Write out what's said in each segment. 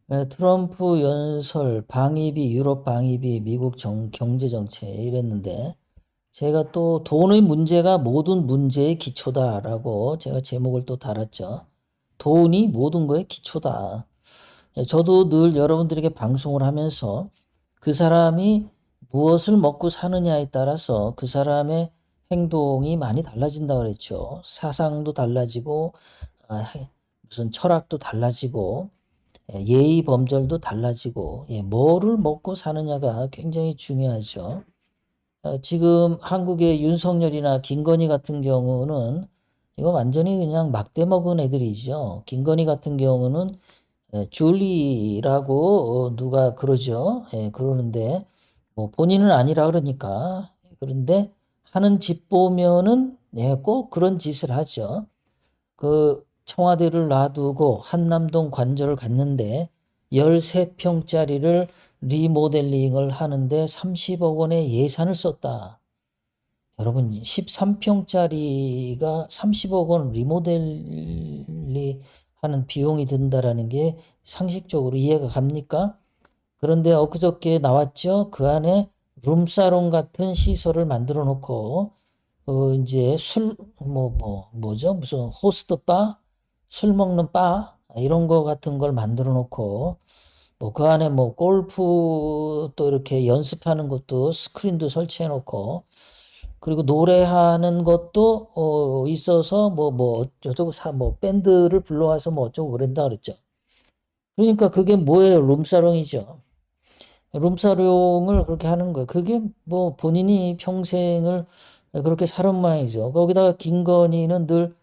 트럼프 연설, 방위비, 유럽 방위비, 미국 경제 정책 이랬는데 제가 또 돈의 문제가 모든 문제의 기초다라고 제가 제목을 또 달았죠. 돈이 모든 거의 기초다. 저도 늘 여러분들에게 방송을 하면서 그 사람이 무엇을 먹고 사느냐에 따라서 그 사람의 행동이 많이 달라진다고 그랬죠. 사상도 달라지고 무슨 철학도 달라지고 예의 범절도 달라지고 뭐를 먹고 사느냐가 굉장히 중요하죠. 지금 한국의 윤석열이나 김건희 같은 경우는 이거 완전히 그냥 막대 먹은 애들이죠. 김건희 같은 경우는 줄리라고 누가 그러죠. 그러는데 뭐 본인은 아니라 그러니까 그런데 하는 짓 보면은 꼭 그런 짓을 하죠. 그 청와대를 놔두고 한남동 관저를 갔는데 13평짜리를 리모델링을 하는데 30억 원의 예산을 썼다. 여러분 13평짜리가 30억 원 리모델링 하는 비용이 든다라는 게 상식적으로 이해가 갑니까? 그런데 엊그저께 나왔죠. 그 안에 룸사롱 같은 시설을 만들어 놓고 이제 뭐죠? 무슨 호스트 바? 술 먹는 바? 이런 거 같은 걸 만들어 놓고, 뭐 그 안에 뭐 골프 또 이렇게 연습하는 것도 스크린도 설치해 놓고, 그리고 노래하는 것도 있어서 뭐 어쩌고 뭐 밴드를 불러와서 뭐 어쩌고 그런다 그랬죠. 그러니까 그게 뭐예요? 룸사롱이죠. 룸사롱을 그렇게 하는 거예요. 그게 뭐 본인이 평생을 그렇게 살은 모양이죠. 거기다가 김건희는 늘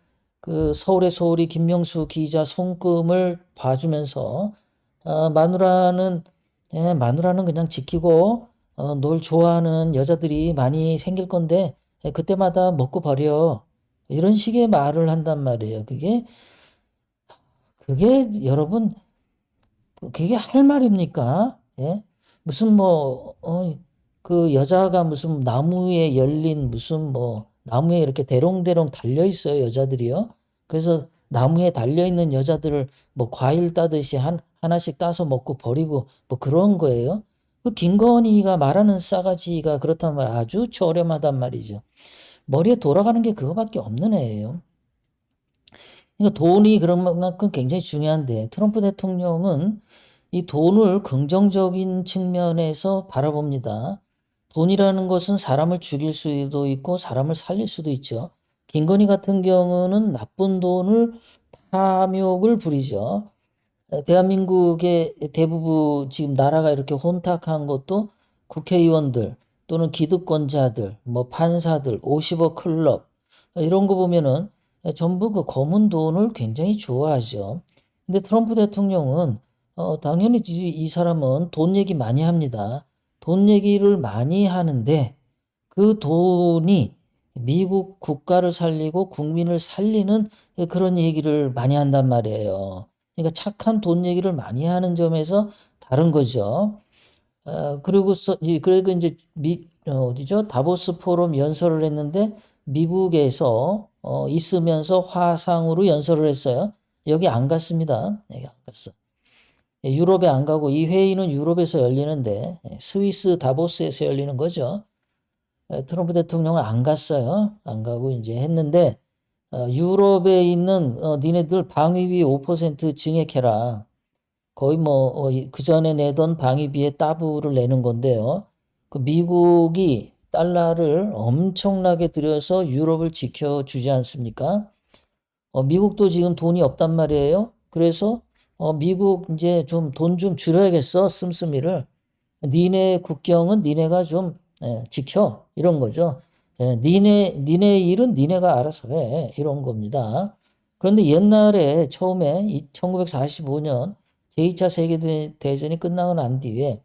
그 서울의 소울이 김명수 기자 손금을 봐주면서 마누라는 그냥 지키고 널 좋아하는 여자들이 많이 생길 건데 그때마다 먹고 버려. 이런 식의 말을 한단 말이에요. 그게 여러분 그게 할 말입니까? 예? 무슨 그 여자가 무슨 나무에 열린 무슨 뭐 나무에 이렇게 대롱대롱 달려 있어요, 여자들이요. 그래서 나무에 달려 있는 여자들을 뭐 과일 따듯이 하나씩 따서 먹고 버리고 뭐 그런 거예요. 그 김건희가 말하는 싸가지가 그렇단 말 아주 저렴하단 말이죠. 머리에 돌아가는 게 그거밖에 없는 애예요. 그러니까 돈이 그런 만큼 굉장히 중요한데 트럼프 대통령은 이 돈을 긍정적인 측면에서 바라봅니다. 돈이라는 것은 사람을 죽일 수도 있고 사람을 살릴 수도 있죠. 김건희 같은 경우는 나쁜 돈을 탐욕을 부리죠. 대한민국의 대부분 지금 나라가 이렇게 혼탁한 것도 국회의원들 또는 기득권자들, 뭐 판사들, 50억 클럽 이런 거 보면은 전부 그 검은 돈을 굉장히 좋아하죠. 근데 트럼프 대통령은 당연히 이 사람은 돈 얘기 많이 합니다. 돈 얘기를 많이 하는데 그 돈이 미국 국가를 살리고 국민을 살리는 그런 얘기를 많이 한단 말이에요. 그러니까 착한 돈 얘기를 많이 하는 점에서 다른 거죠. 그리고 이제 어디죠? 다보스 포럼 연설을 했는데 미국에서 있으면서 화상으로 연설을 했어요. 여기 안 갔습니다. 여기 안 갔어. 유럽에 안 가고 이 회의는 유럽에서 열리는데 스위스 다보스에서 열리는 거죠. 트럼프 대통령은 안 갔어요. 안 가고 이제 했는데 유럽에 있는 니네들 방위비 5% 증액해라. 거의 뭐 그 전에 내던 방위비의 따블을 내는 건데요. 그 미국이 달러를 엄청나게 들여서 유럽을 지켜주지 않습니까? 미국도 지금 돈이 없단 말이에요. 그래서 미국 이제 좀 돈 좀 줄여야겠어, 씀씀이를. 니네 국경은 니네가 좀 지켜 이런 거죠. 니네 일은 니네가 알아서 해 이런 겁니다. 그런데 옛날에 처음에 1945년 제2차 세계대전이 끝나고 난 뒤에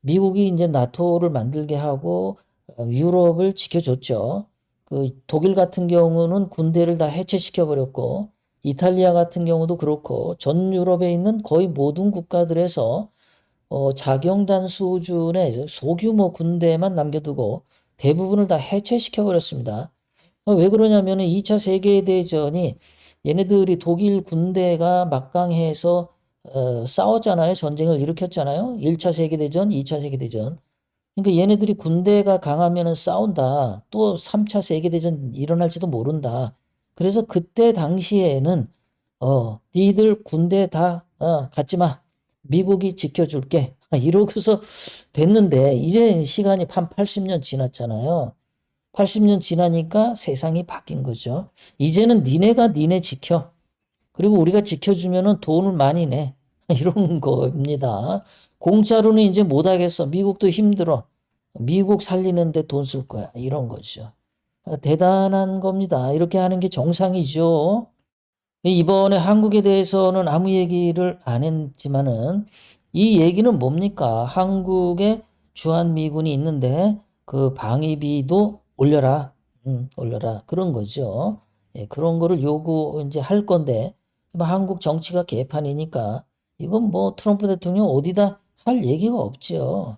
미국이 이제 나토를 만들게 하고 유럽을 지켜줬죠. 그 독일 같은 경우는 군대를 다 해체시켜 버렸고 이탈리아 같은 경우도 그렇고 전 유럽에 있는 거의 모든 국가들에서 자경단 수준의 소규모 군대만 남겨두고 대부분을 다 해체시켜 버렸습니다. 왜 그러냐면은 2차 세계대전이 얘네들이 독일 군대가 막강해서 싸웠잖아요. 전쟁을 일으켰잖아요. 1차 세계대전, 2차 세계대전. 그러니까 얘네들이 군대가 강하면은 싸운다. 또 3차 세계대전 일어날지도 모른다. 그래서 그때 당시에는 니들 군대 다 갖지 마. 미국이 지켜줄게. 이러고서 됐는데 이제 시간이 한 80년 지났잖아요. 80년 지나니까 세상이 바뀐 거죠. 이제는 니네가 니네 지켜. 그리고 우리가 지켜주면은 돈을 많이 내. 이런 겁니다. 공짜로는 이제 못하겠어. 미국도 힘들어. 미국 살리는데 돈 쓸 거야. 이런 거죠. 대단한 겁니다. 이렇게 하는 게 정상이죠. 이번에 한국에 대해서는 아무 얘기를 안 했지만은 이 얘기는 뭡니까? 한국에 주한미군이 있는데 그 방위비도 올려라. 올려라. 그런 거죠. 예, 그런 거를 요구 이제 할 건데 뭐 한국 정치가 개판이니까 이건 뭐 트럼프 대통령 어디다 할 얘기가 없죠.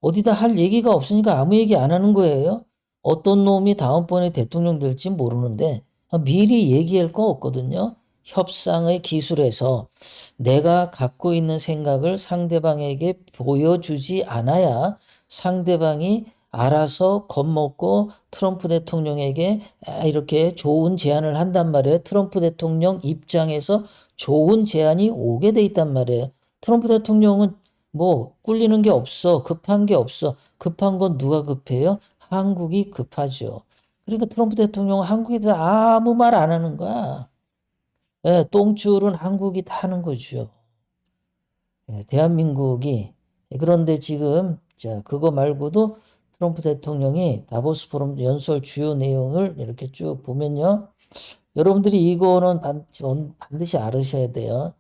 어디다 할 얘기가 없으니까 아무 얘기 안 하는 거예요. 어떤 놈이 다음번에 대통령 될지 모르는데 미리 얘기할 거 없거든요. 협상의 기술에서 내가 갖고 있는 생각을 상대방에게 보여주지 않아야 상대방이 알아서 겁먹고 트럼프 대통령에게 이렇게 좋은 제안을 한단 말이에요. 트럼프 대통령 입장에서 좋은 제안이 오게 돼 있단 말이에요. 트럼프 대통령은 뭐 꿀리는 게 없어. 급한 게 없어. 급한 건 누가 급해요? 한국이 급하죠. 그러니까 트럼프 대통령은 한국에 대해서 아무 말 안 하는 거야. 예, 똥줄은 한국이 타는 거죠. 예, 대한민국이. 그런데 지금, 자, 그거 말고도 트럼프 대통령이 다보스 포럼 연설 주요 내용을 이렇게 쭉 보면요. 여러분들이 이거는 반드시 알으셔야 돼요.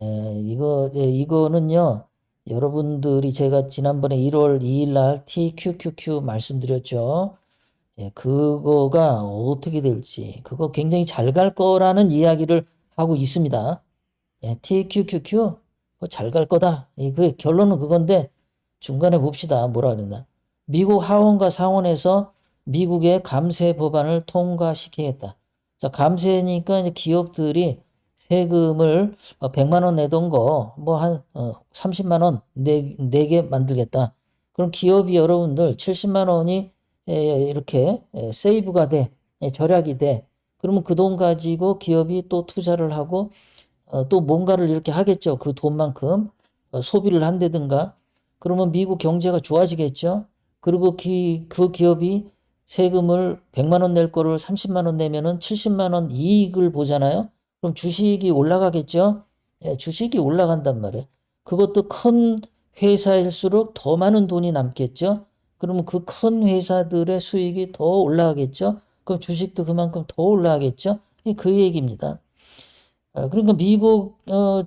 이거는요. 여러분들이 제가 지난번에 1월 2일 날 TQQQ 말씀드렸죠. 예, 그거가 어떻게 될지, 그거 굉장히 잘 갈 거라는 이야기를 하고 있습니다. 예, TQQQ, 그거 잘 갈 거다. 그 결론은 그건데, 중간에 봅시다. 뭐라 그랬나. 미국 하원과 상원에서 미국의 감세 법안을 통과시키겠다. 자, 감세니까 이제 기업들이 세금을 100만 원 내던 거, 뭐 한 30만 원 내게 만들겠다. 그럼 기업이 여러분들 70만 원이 이렇게 세이브가 돼, 절약이 돼. 그러면 그 돈 가지고 기업이 또 투자를 하고 또 뭔가를 이렇게 하겠죠. 그 돈만큼 소비를 한다든가. 그러면 미국 경제가 좋아지겠죠. 그리고 그 기업이 세금을 100만 원 낼 거를 30만 원 내면은 70만 원 이익을 보잖아요. 그럼 주식이 올라가겠죠. 예, 주식이 올라간단 말이에요. 그것도 큰 회사일수록 더 많은 돈이 남겠죠. 그러면 그 큰 회사들의 수익이 더 올라가겠죠. 그럼 주식도 그만큼 더 올라가겠죠. 그 얘기입니다. 그러니까 미국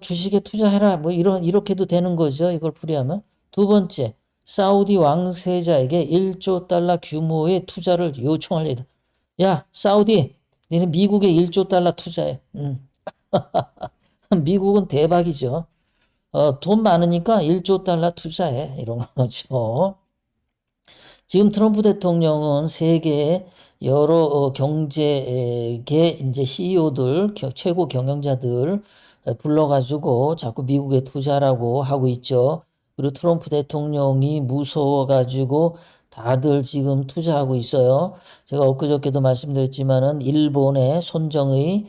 주식에 투자해라 뭐 이렇게도 되는 거죠. 이걸 풀이하면. 두 번째, 사우디 왕세자에게 1조 달러 규모의 투자를 요청할 예다. 야, 사우디, 너는 미국에 1조 달러 투자해. 미국은 대박이죠. 돈 많으니까 1조 달러 투자해. 이런 거죠. 지금 트럼프 대통령은 세계의 여러 경제계 이제 CEO들, 최고 경영자들 불러가지고 자꾸 미국에 투자라고 하고 있죠. 그리고 트럼프 대통령이 무서워가지고 다들 지금 투자하고 있어요. 제가 엊그저께도 말씀드렸지만은 일본의 손정의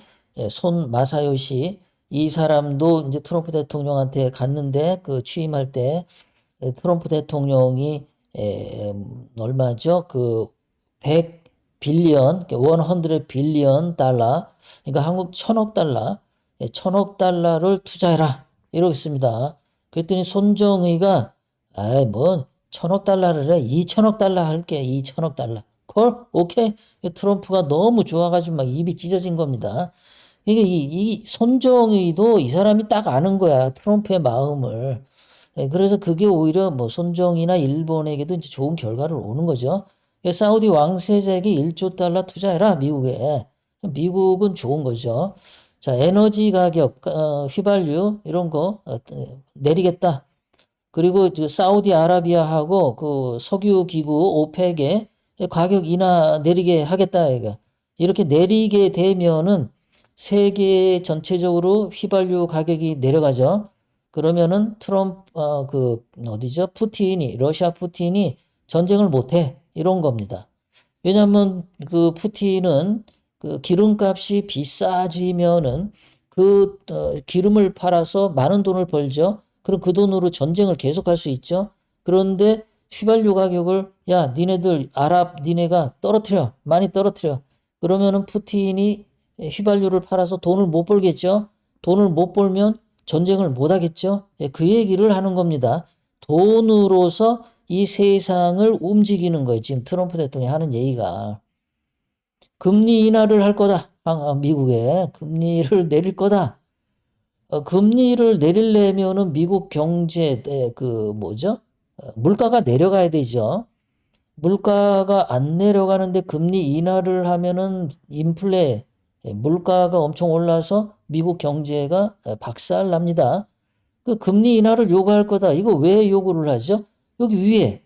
손 마사요시 이 사람도 이제 트럼프 대통령한테 갔는데 그 취임할 때 트럼프 대통령이 얼마죠? 그 100 빌리언, 100 빌리언 달러, 그러니까 한국 1000억 달러, 1000억 달러를 투자해라. 이러고 있습니다. 그랬더니 손정의가, 아이, 뭐, 1000억 달러를 해. 2000억 달러 할게. 2000억 달러. 콜? 오케이. 트럼프가 너무 좋아가지고 막 입이 찢어진 겁니다. 이게 이 손정의도 이 사람이 딱 아는 거야. 트럼프의 마음을. 그래서 그게 오히려 뭐 손정이나 일본에게도 이제 좋은 결과를 오는 거죠. 사우디 왕세자에게 1조 달러 투자해라, 미국에. 미국은 좋은 거죠. 자, 에너지 가격, 휘발유, 이런 거 내리겠다. 그리고 사우디아라비아하고 그 석유 기구 오펙에 가격 인하 내리게 하겠다, 이거. 이렇게 내리게 되면은 세계 전체적으로 휘발유 가격이 내려가죠. 그러면은 어디죠? 러시아 푸틴이 전쟁을 못해. 이런 겁니다. 왜냐하면 그 푸틴은 그 기름값이 비싸지면은 기름을 팔아서 많은 돈을 벌죠. 그럼 그 돈으로 전쟁을 계속할 수 있죠. 그런데 휘발유 가격을 야, 니네가 떨어뜨려. 많이 떨어뜨려. 그러면은 푸틴이 휘발유를 팔아서 돈을 못 벌겠죠. 돈을 못 벌면 전쟁을 못 하겠죠. 예, 그 얘기를 하는 겁니다. 돈으로서 이 세상을 움직이는 거예요. 지금 트럼프 대통령이 하는 얘기가. 금리 인하를 할 거다. 미국에 금리를 내릴 거다. 금리를 내리려면은 미국 경제 뭐죠? 물가가 내려가야 되죠. 물가가 안 내려가는데 금리 인하를 하면은 물가가 엄청 올라서 미국 경제가 박살 납니다. 그 금리 인하를 요구할 거다. 이거 왜 요구를 하죠? 여기 위에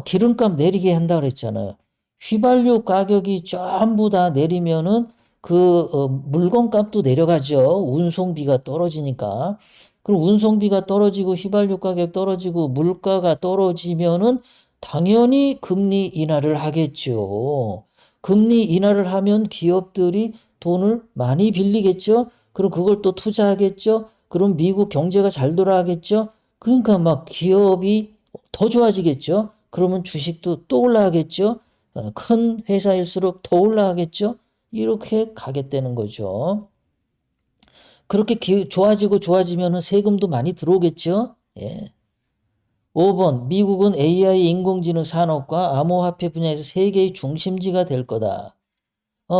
기름값 내리게 한다 그랬잖아요. 휘발유 가격이 전부 다 내리면은 물건값도 내려가죠. 운송비가 떨어지니까. 그럼 운송비가 떨어지고 휘발유 가격 떨어지고 물가가 떨어지면은 당연히 금리 인하를 하겠죠. 금리 인하를 하면 기업들이 돈을 많이 빌리겠죠. 그럼 그걸 또 투자하겠죠. 그럼 미국 경제가 잘 돌아가겠죠. 그러니까 막 기업이 더 좋아지겠죠. 그러면 주식도 또 올라가겠죠. 큰 회사일수록 더 올라가겠죠. 이렇게 가겠다는 거죠. 그렇게 좋아지면은 세금도 많이 들어오겠죠. 예. 5번, 미국은 AI 인공지능 산업과 암호화폐 분야에서 세계의 중심지가 될 거다.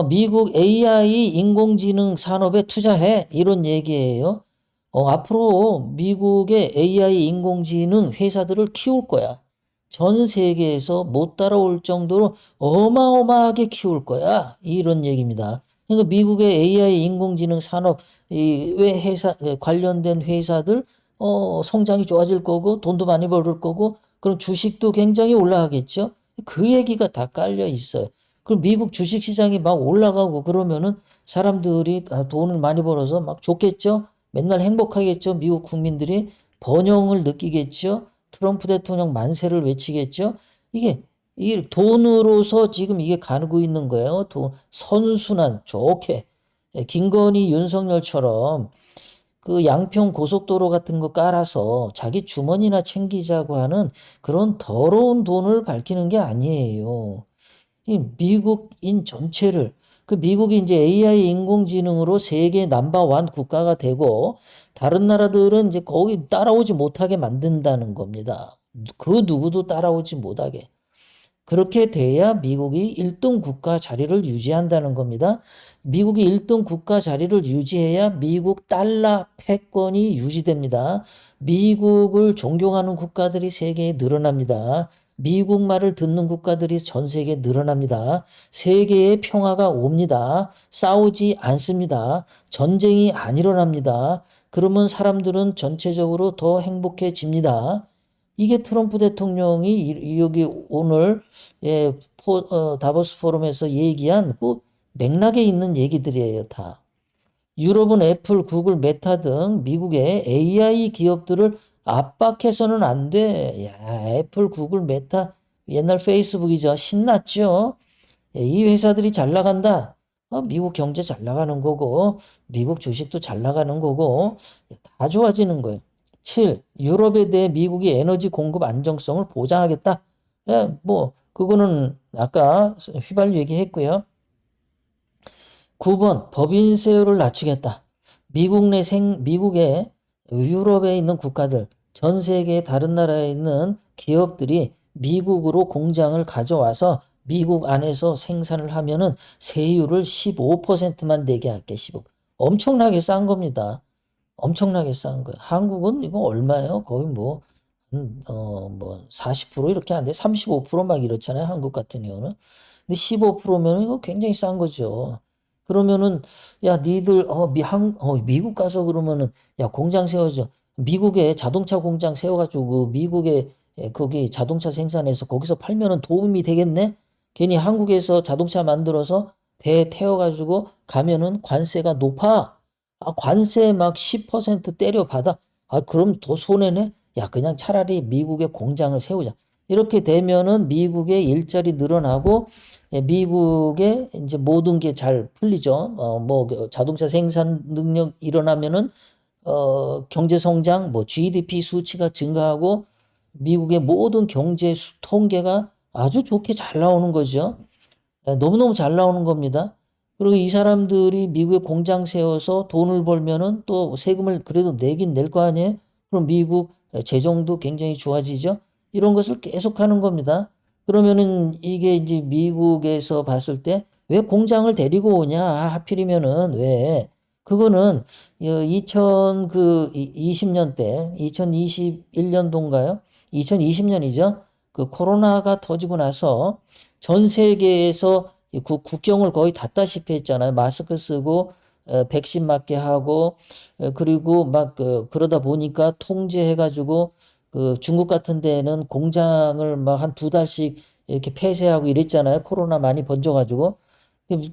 미국 AI 인공지능 산업에 투자해. 이런 얘기예요. 앞으로 미국의 AI 인공지능 회사들을 키울 거야. 전 세계에서 못 따라올 정도로 어마어마하게 키울 거야. 이런 얘기입니다. 그러니까 미국의 AI 인공지능 산업, 관련된 회사들, 성장이 좋아질 거고, 돈도 많이 벌을 거고, 그럼 주식도 굉장히 올라가겠죠? 그 얘기가 다 깔려 있어요. 그럼 미국 주식 시장이 막 올라가고 그러면은 사람들이 돈을 많이 벌어서 막 좋겠죠? 맨날 행복하겠죠? 미국 국민들이 번영을 느끼겠죠? 트럼프 대통령 만세를 외치겠죠? 이 돈으로서 지금 이게 가고 있는 거예요. 선순환, 좋게. 김건희, 윤석열처럼 그 양평 고속도로 같은 거 깔아서 자기 주머니나 챙기자고 하는 그런 더러운 돈을 밝히는 게 아니에요. 이 미국인 전체를 미국이 이제 AI 인공지능으로 세계 넘버원 국가가 되고 다른 나라들은 이제 거기 따라오지 못하게 만든다는 겁니다. 그 누구도 따라오지 못하게. 그렇게 돼야 미국이 1등 국가 자리를 유지한다는 겁니다. 미국이 1등 국가 자리를 유지해야 미국 달러 패권이 유지됩니다. 미국을 존경하는 국가들이 세계에 늘어납니다. 미국 말을 듣는 국가들이 전 세계에 늘어납니다. 세계에 평화가 옵니다. 싸우지 않습니다. 전쟁이 안 일어납니다. 그러면 사람들은 전체적으로 더 행복해집니다. 이게 트럼프 대통령이 여기 오늘 다보스 포럼에서 얘기한 그 맥락에 있는 얘기들이에요, 다. 유럽은 애플, 구글, 메타 등 미국의 AI 기업들을 압박해서는 안 돼. 야, 애플, 구글, 메타, 옛날 페이스북이죠. 신났죠? 이 회사들이 잘 나간다. 미국 경제 잘 나가는 거고, 미국 주식도 잘 나가는 거고, 다 좋아지는 거예요. 7. 유럽에 대해 미국이 에너지 공급 안정성을 보장하겠다. 예, 그거는 아까 휘발유 얘기했고요. 9번, 법인세율을 낮추겠다. 미국의 유럽에 있는 국가들, 전 세계 다른 나라에 있는 기업들이 미국으로 공장을 가져와서 미국 안에서 생산을 하면은 세율을 15%만 내게 할게, 15. 엄청나게 싼 겁니다. 엄청나게 싼 거예요. 한국은 이거 얼마예요? 거의 40% 이렇게 안 돼. 35% 이렇잖아요. 한국 같은 경우는. 근데 15%면 이거 굉장히 싼 거죠. 그러면은, 야, 니들, 미국 가서 그러면은, 야, 공장 세워줘. 미국에 자동차 공장 세워가지고, 미국에, 거기 자동차 생산해서 거기서 팔면은 도움이 되겠네? 괜히 한국에서 자동차 만들어서 배 태워가지고 가면은 관세가 높아. 관세 막 10% 때려받아. 아, 그럼 더 손해네? 야, 그냥 차라리 미국에 공장을 세우자. 이렇게 되면은 미국의 일자리 늘어나고, 미국의 이제 모든 게 잘 풀리죠. 뭐, 자동차 생산 능력 일어나면은, 경제 성장, 뭐, GDP 수치가 증가하고, 미국의 모든 경제 통계가 아주 좋게 잘 나오는 거죠. 너무너무 잘 나오는 겁니다. 그리고 이 사람들이 미국에 공장 세워서 돈을 벌면은 또 세금을 그래도 내긴 낼 거 아니에요? 그럼 미국 재정도 굉장히 좋아지죠? 이런 것을 계속 하는 겁니다. 그러면은 이게 이제 미국에서 봤을 때 왜 공장을 데리고 오냐? 하필이면은 왜? 그거는 2020년 때, 2021년도인가요? 2020년이죠? 그 코로나가 터지고 나서 전 세계에서 국경을 거의 닫다시피 했잖아요. 마스크 쓰고 백신 맞게 하고 그리고 막 그러다 보니까 통제해가지고 그 중국 같은 데는 공장을 막 한 두 달씩 이렇게 폐쇄하고 이랬잖아요. 코로나 많이 번져가지고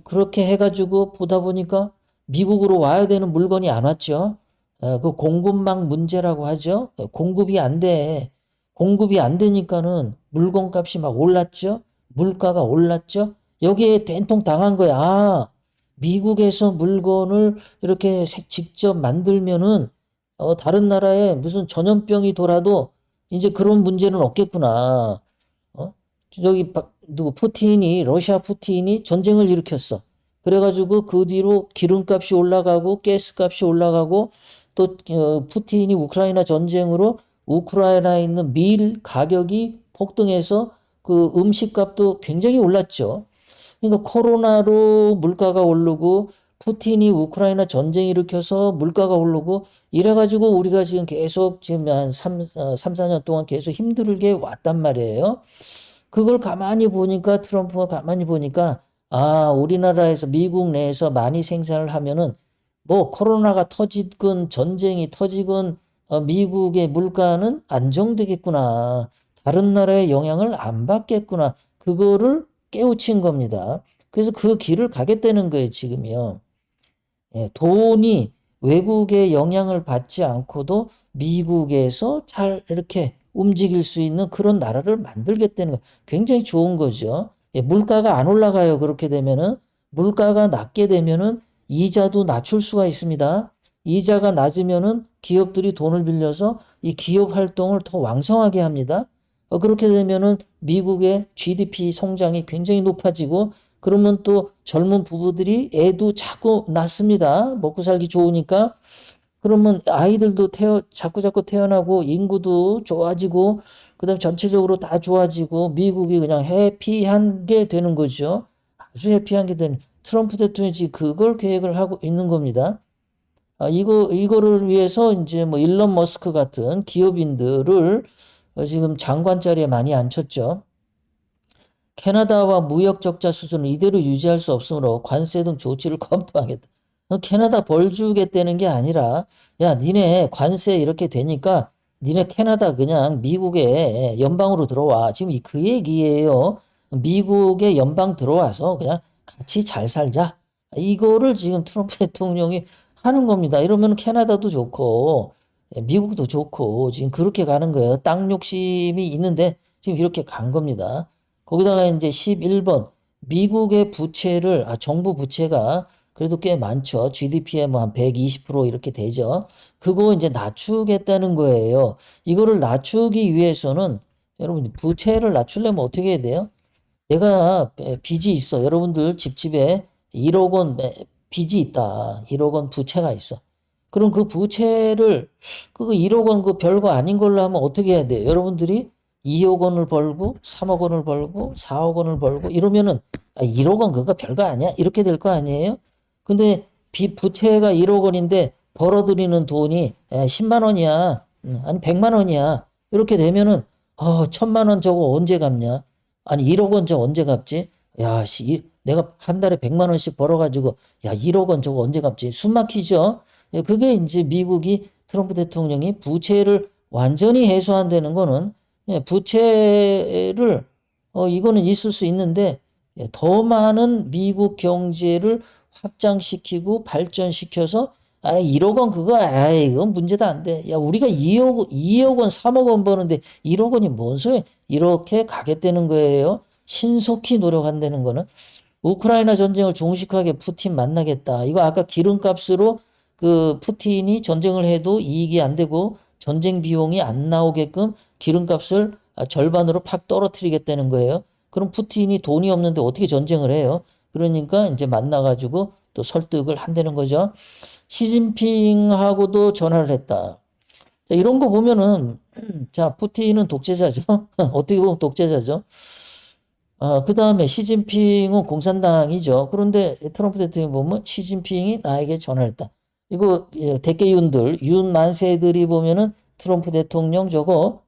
그렇게 해가지고 보다 보니까 미국으로 와야 되는 물건이 안 왔죠. 그 공급망 문제라고 하죠. 공급이 안 돼. 공급이 안 되니까는 물건 값이 막 올랐죠. 물가가 올랐죠. 여기에 된통 당한 거야. 아, 미국에서 물건을 이렇게 직접 만들면은 다른 나라에 무슨 전염병이 돌아도 이제 그런 문제는 없겠구나. 어? 저기 누구 푸틴이 러시아 푸틴이 전쟁을 일으켰어. 그래가지고 그 뒤로 기름값이 올라가고 가스값이 올라가고 또 푸틴이 우크라이나 전쟁으로 우크라이나에 있는 밀 가격이 폭등해서 그 음식값도 굉장히 올랐죠. 그러니까 코로나로 물가가 오르고 푸틴이 우크라이나 전쟁 일으켜서 물가가 오르고 이래가지고 우리가 지금 계속 지금 한 4년 동안 계속 힘들게 왔단 말이에요. 그걸 가만히 보니까 트럼프가 가만히 보니까 아, 우리나라에서 미국 내에서 많이 생산을 하면은 뭐 코로나가 터지건 전쟁이 터지건 미국의 물가는 안정되겠구나. 다른 나라의 영향을 안 받겠구나. 그거를 깨우친 겁니다. 그래서 그 길을 가겠다는 거예요, 지금요. 예, 돈이 외국의 영향을 받지 않고도 미국에서 잘 이렇게 움직일 수 있는 그런 나라를 만들겠다는 거 굉장히 좋은 거죠. 예, 물가가 안 올라가요. 그렇게 되면은 물가가 낮게 되면은 이자도 낮출 수가 있습니다. 이자가 낮으면은 기업들이 돈을 빌려서 이 기업 활동을 더 왕성하게 합니다. 그렇게 되면은 미국의 GDP 성장이 굉장히 높아지고 그러면 또 젊은 부부들이 애도 자꾸 낳습니다. 먹고 살기 좋으니까. 그러면 아이들도 자꾸 태어나고 인구도 좋아지고 그다음에 전체적으로 다 좋아지고 미국이 그냥 해피한 게 되는 거죠. 아주 해피한 게 되는 트럼프 대통령이 지금 그걸 계획을 하고 있는 겁니다. 이거를 위해서 이제 뭐 일론 머스크 같은 기업인들을 지금 장관 자리에 많이 앉혔죠. 캐나다와 무역 적자 수준을 이대로 유지할 수 없으므로 관세 등 조치를 검토하겠다. 캐나다 벌 주겠다는 게 아니라 야 니네 관세 이렇게 되니까 니네 캐나다 그냥 미국의 연방으로 들어와. 지금 그 얘기예요. 미국의 연방 들어와서 그냥 같이 잘 살자. 이거를 지금 트럼프 대통령이 하는 겁니다. 이러면 캐나다도 좋고 미국도 좋고 지금 그렇게 가는 거예요. 땅 욕심이 있는데 지금 이렇게 간 겁니다. 거기다가 이제 11번 미국의 부채를 정부 부채가 그래도 꽤 많죠. GDP에 뭐 한 120% 이렇게 되죠. 그거 이제 낮추겠다는 거예요. 이거를 낮추기 위해서는 여러분 부채를 낮추려면 어떻게 해야 돼요? 내가 빚이 있어. 여러분들 집에 1억 원 빚이 있다. 1억 원 부채가 있어. 그럼 그 부채를 그거 1억 원 그 별거 아닌 걸로 하면 어떻게 해야 돼요? 여러분들이 2억 원을 벌고 3억 원을 벌고 4억 원을 벌고 이러면은 1억 원 그거 별거 아니야? 이렇게 될 거 아니에요? 근데 부채가 1억 원인데 벌어들이는 돈이 10만 원이야. 아니 100만 원이야. 이렇게 되면은 1000만 원 저거 언제 갚냐? 아니 1억 원 저거 언제 갚지? 야, 내가 한 달에 100만 원씩 벌어가지고 야 1억 원 저거 언제 갚지? 숨 막히죠? 예, 그게 이제 미국이 트럼프 대통령이 부채를 완전히 해소한다는 거는 부채를 이거는 있을 수 있는데 더 많은 미국 경제를 확장시키고 발전시켜서 아, 1억 원 그거, 아이, 이건 문제도 안 돼. 야, 우리가 2억 원, 3억 원 버는데 1억 원이 뭔 소리야? 이렇게 가겠다는 거예요. 신속히 노력한다는 거는. 우크라이나 전쟁을 종식하게 푸틴 만나겠다. 이거 아까 기름값으로 그 푸틴이 전쟁을 해도 이익이 안 되고 전쟁 비용이 안 나오게끔 기름값을 절반으로 팍 떨어뜨리겠다는 거예요. 그럼 푸틴이 돈이 없는데 어떻게 전쟁을 해요? 그러니까 이제 만나가지고 또 설득을 한다는 거죠. 시진핑하고도 전화를 했다. 자, 이런 거 보면은 자, 푸틴은 독재자죠. 어떻게 보면 독재자죠. 그 다음에 시진핑은 공산당이죠. 그런데 트럼프 대통령 보면 시진핑이 나에게 전화했다. 이거 대깨윤들, 윤 만세들이 보면은 트럼프 대통령 저거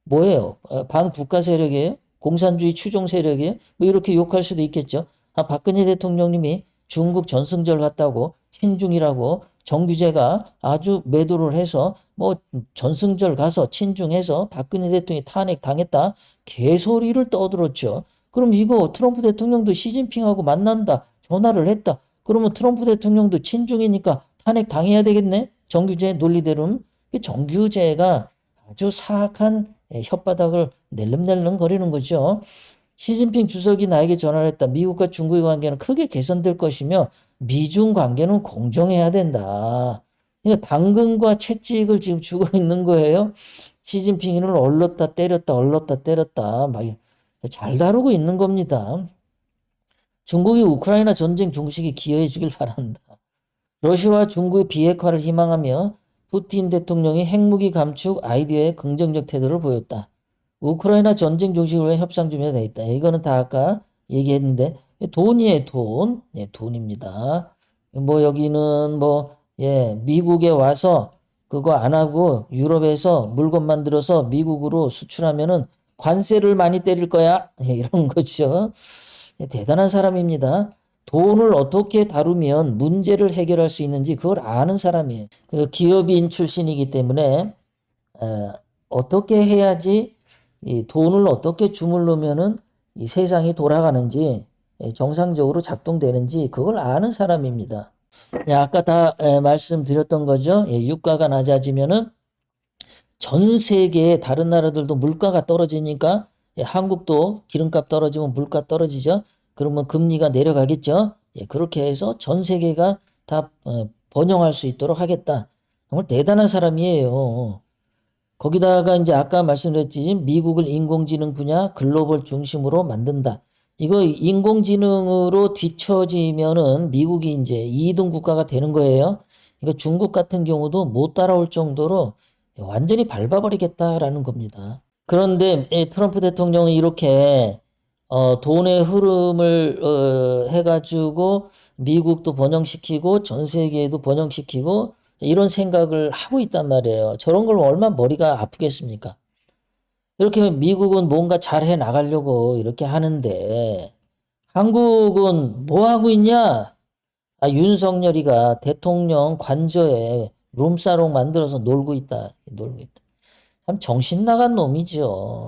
뭐예요? 반국가 세력이에요? 공산주의 추종 세력이에요? 뭐 이렇게 욕할 수도 있겠죠. 박근혜 대통령님이 중국 전승절 갔다고 친중이라고 정규제가 아주 매도를 해서 뭐 전승절 가서 친중해서 박근혜 대통령이 탄핵 당했다. 개소리를 떠들었죠. 그럼 이거 트럼프 대통령도 시진핑하고 만난다. 전화를 했다. 그러면 트럼프 대통령도 친중이니까 탄핵 당해야 되겠네? 정규제 논리대로는. 정규제가 아주 사악한 혓바닥을 낼름낼름 거리는 거죠. 시진핑 주석이 나에게 전화를 했다. 미국과 중국의 관계는 크게 개선될 것이며 미중 관계는 공정해야 된다. 그러니까 당근과 채찍을 지금 주고 있는 거예요. 시진핑을 얼렀다 때렸다 얼렀다 때렸다 막 잘 다루고 있는 겁니다. 중국이 우크라이나 전쟁 종식에 기여해 주길 바란다. 러시아와 중국의 비핵화를 희망하며 푸틴 대통령이 핵무기 감축 아이디어에 긍정적 태도를 보였다. 우크라이나 전쟁 종식을 위해 협상 준비가 되어 있다. 이거는 다 아까 얘기했는데 돈이에요, 돈. 예, 돈입니다. 뭐 여기는 뭐 미국에 와서 그거 안 하고 유럽에서 물건 만들어서 미국으로 수출하면은 관세를 많이 때릴 거야. 예, 이런 거죠. 예, 대단한 사람입니다. 돈을 어떻게 다루면 문제를 해결할 수 있는지 그걸 아는 사람이에요. 그 기업인 출신이기 때문에 어떻게 해야지 이 돈을 어떻게 주물르면은 이 세상이 돌아가는지 정상적으로 작동되는지 그걸 아는 사람입니다. 예, 아까 다 말씀드렸던 거죠. 유가가 낮아지면은 전 세계의 다른 나라들도 물가가 떨어지니까 한국도 기름값 떨어지면 물가 떨어지죠. 그러면 금리가 내려가겠죠. 그렇게 해서 전 세계가 다 번영할 수 있도록 하겠다. 정말 대단한 사람이에요. 거기다가 이제 아까 말씀드렸지 미국을 인공지능 분야 글로벌 중심으로 만든다. 이거 인공지능으로 뒤처지면은 미국이 이제 2등 국가가 되는 거예요. 이거 중국 같은 경우도 못 따라올 정도로 완전히 밟아버리겠다라는 겁니다. 그런데 트럼프 대통령은 이렇게 돈의 흐름을 해가지고 미국도 번영시키고 전 세계에도 번영시키고 이런 생각을 하고 있단 말이에요. 저런 걸 얼마나 머리가 아프겠습니까? 이렇게 미국은 뭔가 잘해 나가려고 이렇게 하는데 한국은 뭐 하고 있냐? 윤석열이가 대통령 관저에 룸사롱 만들어서 놀고 있다. 놀고 있다. 참 정신 나간 놈이죠.